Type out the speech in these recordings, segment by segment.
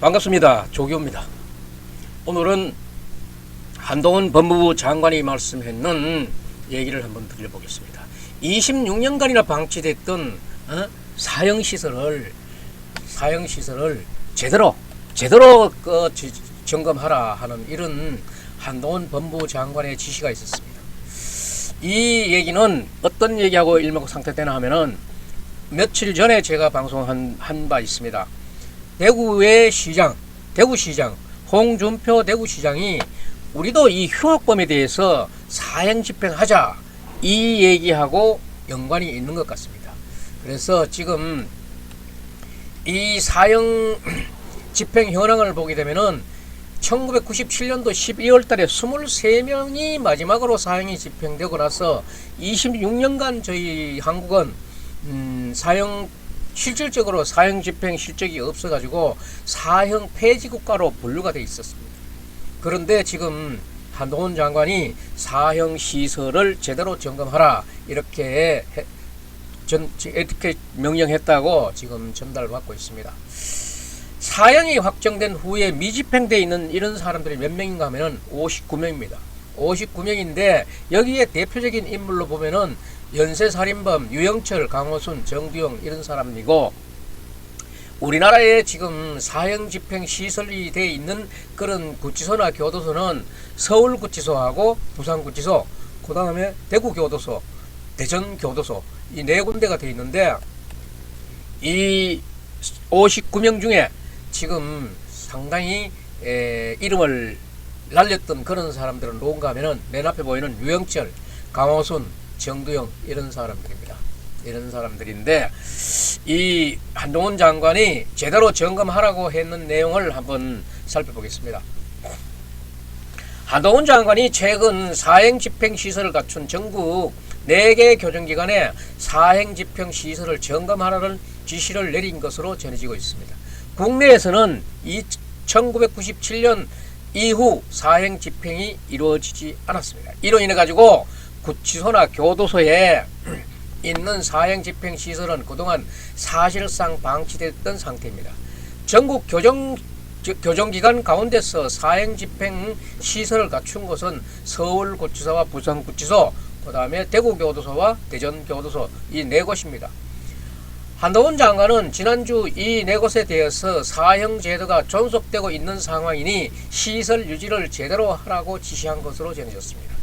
반갑습니다. 조교입니다. 오늘은 한동훈 법무부 장관이 말씀했는 얘기를 한번 들려보겠습니다. 26년간이나 방치됐던 사형시설을 제대로 점검하라 하는 이런 한동훈 법무부 장관의 지시가 있었습니다. 이 얘기는 어떤 얘기하고 일맥상통되나 하면은 며칠 전에 제가 방송한 바 있습니다. 대구의 대구시장 홍준표 대구시장이 우리도 이 흉악범에 대해서 사형 집행하자 이 얘기하고 연관이 있는 것 같습니다. 그래서 지금 이 사형 집행 현황을 보게 되면은 1997년도 12월 달에 23명이 마지막으로 사형이 집행되고 나서 26년간 저희 한국은 실질적으로 사형 집행 실적이 없어가지고 사형 폐지 국가로 분류가 되어 있었습니다. 그런데 지금 한동훈 장관이 사형 시설을 제대로 점검하라 이렇게 명령했다고 지금 전달받고 있습니다. 사형이 확정된 후에 미집행되어 있는 이런 사람들이 몇 명인가 하면은 59명입니다. 59명인데 여기에 대표적인 인물로 보면은 연쇄살인범 유영철, 강호순, 정두영 이런 사람이고, 우리나라에 지금 사형 집행 시설이 되어 있는 그런 구치소나 교도소는 서울구치소하고 부산구치소, 그 다음에 대구교도소, 대전교도소 이 네 군데가 되어 있는데, 이 59명 중에 지금 상당히 이름을 날렸던 그런 사람들은 누군가 하면은 맨 앞에 보이는 유영철, 강호순, 정두영 이런 사람들입니다. 이런 사람들인데 이 한동훈 장관이 제대로 점검하라고 했는 내용을 한번 살펴보겠습니다. 한동훈 장관이 최근 사형 집행 시설을 갖춘 전국 4개 교정기관에 사형 집행 시설을 점검하라는 지시를 내린 것으로 전해지고 있습니다. 국내에서는 1997년 이후 사형 집행이 이루어지지 않았습니다. 이로 인해 가지고 구치소나 교도소에 있는 사형 집행 시설은 그동안 사실상 방치됐던 상태입니다. 전국 교정기관 가운데서 사형 집행 시설을 갖춘 곳은 서울구치소와 부산구치소, 그 다음에 대구교도소와 대전교도소 이 4곳입니다. 한동훈 장관은 지난주 이 4곳에 대해서 사형 제도가 존속되고 있는 상황이니 시설 유지를 제대로 하라고 지시한 것으로 전해졌습니다.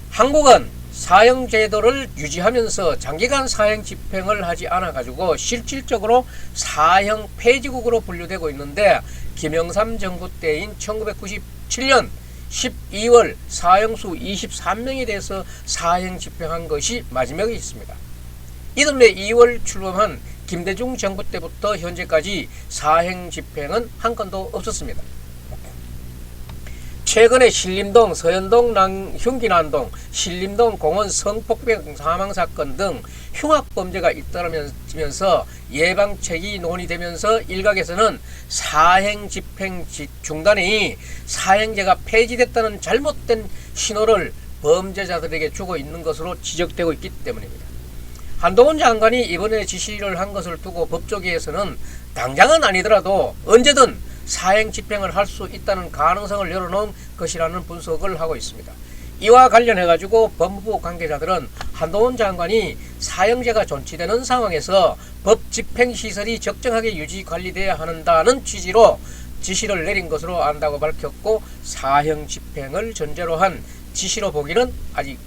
한국은 사형 제도를 유지하면서 장기간 사형 집행을 하지 않아 가지고 실질적으로 사형 폐지국으로 분류되고 있는데, 김영삼 정부 때인 1997년 12월 사형수 23명에 대해서 사형 집행한 것이 마지막에 있습니다. 이듬해 2월 출범한 김대중 정부 때부터 현재까지 사형 집행은 한 건도 없었습니다. 최근에 신림동, 서현동, 흉기난동, 신림동 공원 성폭행 사망사건 등 흉악범죄가 잇따르면서 예방책이 논의되면서 일각에서는 사형 집행 중단이 사형제가 폐지됐다는 잘못된 신호를 범죄자들에게 주고 있는 것으로 지적되고 있기 때문입니다. 한동훈 장관이 이번에 지시를 한 것을 두고 법조계에서는 당장은 아니더라도 언제든 사형 집행을 할 수 있다는 가능성을 열어놓은 것이라는 분석을 하고 있습니다. 이와 관련해 가지고 법무부 관계자들은 한동훈 장관이 사형제가 존치되는 상황에서 법 집행시설이 적정하게 유지 관리돼야 한다는 취지로 지시를 내린 것으로 안다고 밝혔고, 사형 집행을 전제로 한 지시로 보기는 아직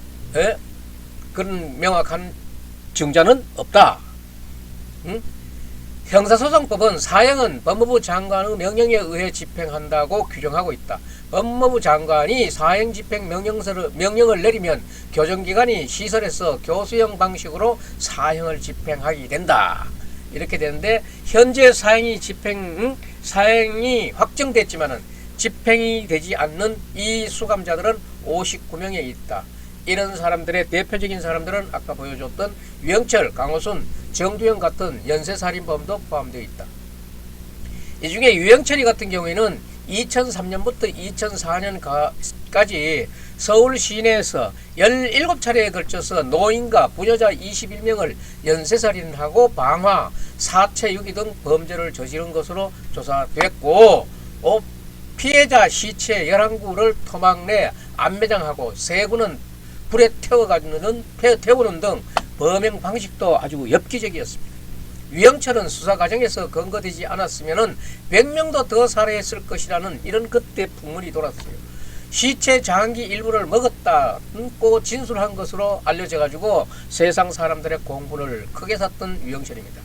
그런 명확한 증자는 없다. 형사소송법은 사형은 법무부 장관의 명령에 의해 집행한다고 규정하고 있다. 법무부 장관이 사형 집행 명령을 내리면 교정기관이 시설에서 교수형 방식으로 사형을 집행하게 된다. 이렇게 되는데, 현재 사형이 확정됐지만은 집행이 되지 않는 이 수감자들은 59명에 있다. 이런 사람들의 대표적인 사람들은 아까 보여줬던 유영철, 강호순, 정두영 같은 연쇄살인범도 포함되어 있다. 이 중에 유영철이 같은 경우에는 2003년부터 2004년까지 서울 시내에서 17차례에 걸쳐서 노인과 부녀자 21명을 연쇄살인하고 방화, 사체 유기 등 범죄를 저지른 것으로 조사됐고, 피해자 시체 11구를 토막 내 안매장하고 3구는 불에 태우는 등 범행 방식도 아주 엽기적이었습니다. 유영철은 수사 과정에서 근거되지 않았으면 100명도 더 살해했을 것이라는 이런 그때 풍문이 돌았어요. 시체 장기 일부를 먹었다고 진술한 것으로 알려져가지고 세상 사람들의 공분을 크게 샀던 유영철입니다.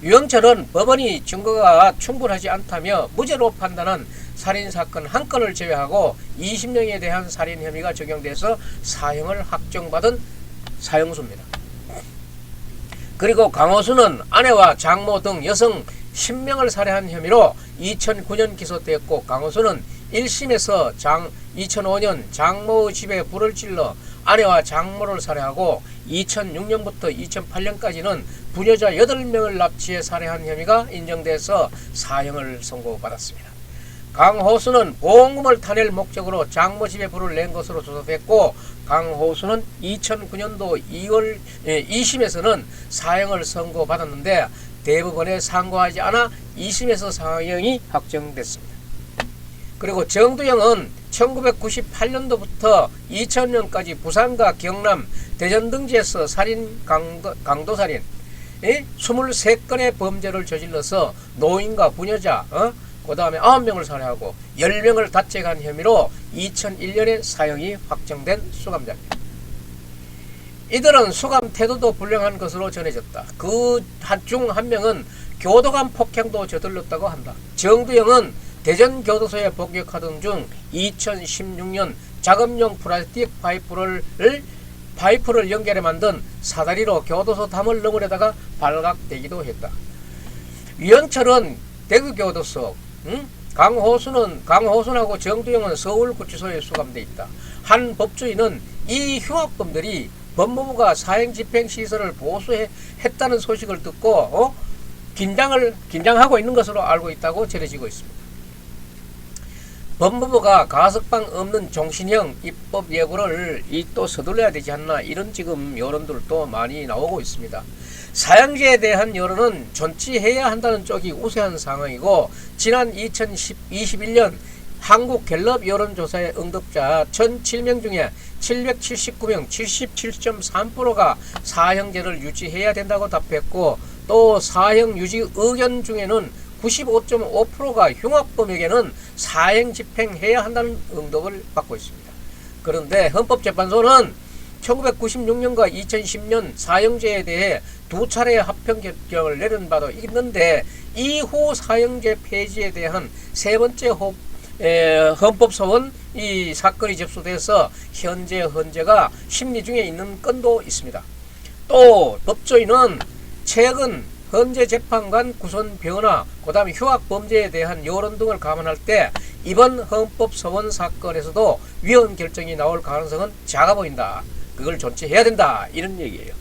유영철은 법원이 증거가 충분하지 않다며 무죄로 판단한 살인사건 한 건을 제외하고 20명에 대한 살인 혐의가 적용돼서 사형을 확정받은 사형수입니다. 그리고 강호수는 아내와 장모 등 여성 10명을 살해한 혐의로 2009년 기소되었고, 강호수는 1심에서 2005년 장모의 집에 불을 질러 아내와 장모를 살해하고 2006년부터 2008년까지는 부녀자 8명을 납치해 살해한 혐의가 인정돼서 사형을 선고받았습니다. 강호수는 보험금을 타낼 목적으로 장모 집에 불을 낸 것으로 조사됐고, 강호수는 2009년도 2월 2심에서는 사형을 선고받았는데 대법원에 상고하지 않아 2심에서 사형이 확정됐습니다. 그리고 정두영은 1998년도부터 2000년까지 부산과 경남, 대전 등지에서 강도살인 23건의 범죄를 저질러서 노인과 부녀자 그 다음에 9명을 살해하고 10명을 다쳐간 혐의로 2001년에 사형이 확정된 수감자입니다. 이들은 수감 태도도 불량한 것으로 전해졌다. 그 중 한 명은 교도관 폭행도 저질렀다고 한다. 정두영은 대전 교도소에 복역하던 중 2016년 작업용 플라스틱 파이프를 연결해 만든 사다리로 교도소 담을 너머에다가 발각되기도 했다. 유영철은 대구교도소, 강호순하고 정두영은 서울구치소에 수감돼 있다. 한 법조인은 이 흉악범들이 법무부가 사형집행시설을 보수했다는 소식을 듣고 긴장하고 있는 것으로 알고 있다고 전해지고 있습니다. 법무부가 가석방 없는 종신형 입법 예고를 또 서둘러야 되지 않나, 이런 지금 여론들도 많이 나오고 있습니다. 사형제에 대한 여론은 존치해야 한다는 쪽이 우세한 상황이고, 지난 2021년 한국갤럽 여론조사의 응답자 1007명 중에 779명 77.3%가 사형제를 유지해야 된다고 답했고, 또 사형 유지 의견 중에는 95.5%가 흉악범에게는 사형 집행해야 한다는 응답을 받고 있습니다. 그런데 헌법재판소는 1996년과 2010년 사형제에 대해 2차례 합평 결정을 내린 바도 있는데, 이후 사형제 폐지에 대한 세 번째 헌법소원 이 사건이 접수돼서 현재 헌재가 심리 중에 있는 건도 있습니다. 또 법조인은 최근 헌재 재판관 구성 변화, 그 다음에 흉악범죄에 대한 여론 등을 감안할 때 이번 헌법소원 사건에서도 위헌 결정이 나올 가능성은 작아 보인다. 그걸 존치해야 된다, 이런 얘기예요.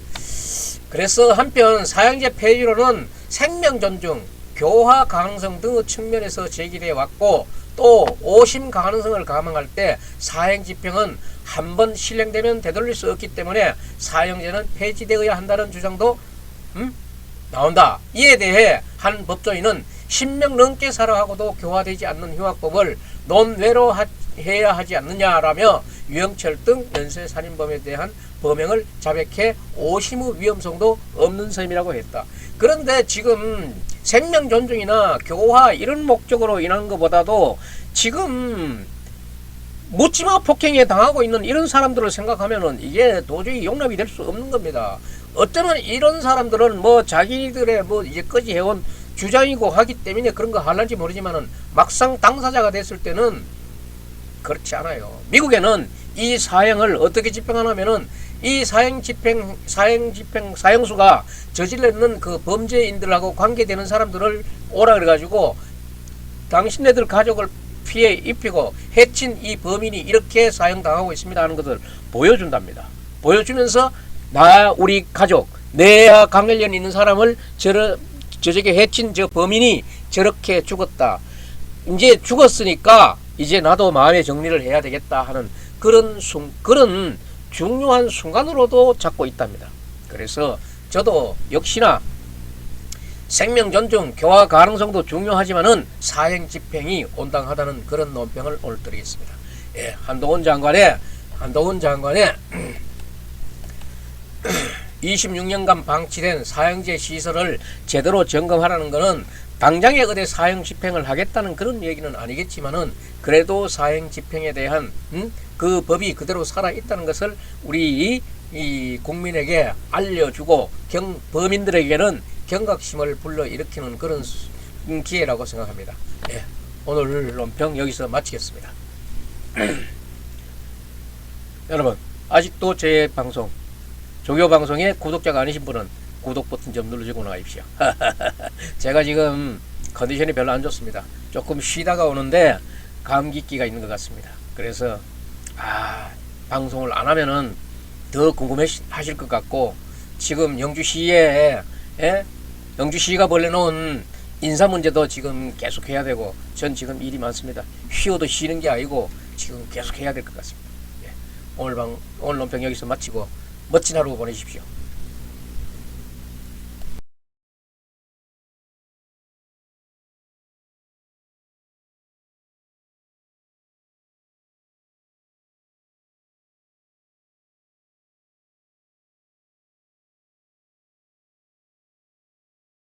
그래서 한편 사형제 폐지로는 생명 존중, 교화 가능성 등의 측면에서 제기돼 왔고, 또 오심 가능성을 감안할 때 사형 집행은 한번 실행되면 되돌릴 수 없기 때문에 사형제는 폐지되어야 한다는 주장도 나온다. 이에 대해 한 법조인은 10명 넘게 살아하고도 교화되지 않는 흉악범을 논외로 해야 하지 않느냐라며 유영철 등 연쇄살인범에 대한 범행을 자백해 오심의 위험성도 없는 셈이라고 했다. 그런데 지금 생명 존중이나 교화 이런 목적으로 인하는 것보다도 지금 묻지마 폭행에 당하고 있는 이런 사람들을 생각하면은 이게 도저히 용납이 될 수 없는 겁니다. 어쩌면 이런 사람들은 자기들의 이제까지 해온 주장이고 하기 때문에 그런 거 할는지 모르지만은 막상 당사자가 됐을 때는 그렇지 않아요. 미국에는 이 사형을 어떻게 집행하냐면은 이 사형수가 저질렀는 그 범죄인들하고 관계되는 사람들을 오라 그래가지고 당신네들 가족을 피해 입히고 해친 이 범인이 이렇게 사형당하고 있습니다 하는 것을 보여준답니다. 보여주면서 우리 가족, 내와 관계련 있는 사람을 저렇게 해친 저 범인이 저렇게 죽었다. 이제 죽었으니까 이제 나도 마음의 정리를 해야 되겠다 하는 그런 중요한 순간으로도 잡고 있답니다. 그래서 저도 역시나 생명 존중, 교화 가능성도 중요하지만은 사형 집행이 온당하다는 그런 논평을 오늘 드리겠습니다. 예, 한동훈 장관의 26년간 방치된 사형제 시설을 제대로 점검하라는 것은 당장에 그대 사형 집행을 하겠다는 그런 얘기는 아니겠지만은 그래도 사형 집행에 대한 그 법이 그대로 살아 있다는 것을 우리 이 국민에게 알려주고 범인들에게는 경각심을 불러일으키는 그런 기회라고 생각합니다. 예, 오늘 논평 여기서 마치겠습니다. 여러분 아직도 제 방송 조교 방송에 구독자가 아니신 분은 구독 버튼 좀 눌러주고 나가십시오. 제가 지금 컨디션이 별로 안 좋습니다. 조금 쉬다가 오는데 감기기가 있는 것 같습니다. 그래서 방송을 안 하면은 더 궁금해 하실 것 같고, 지금 영주시에 영주시가 벌려놓은 인사 문제도 지금 계속 해야 되고, 전 지금 일이 많습니다. 쉬어도 쉬는 게 아니고 지금 계속 해야 될 것 같습니다. 예. 오늘 논평 여기서 마치고 멋진 하루 보내십시오.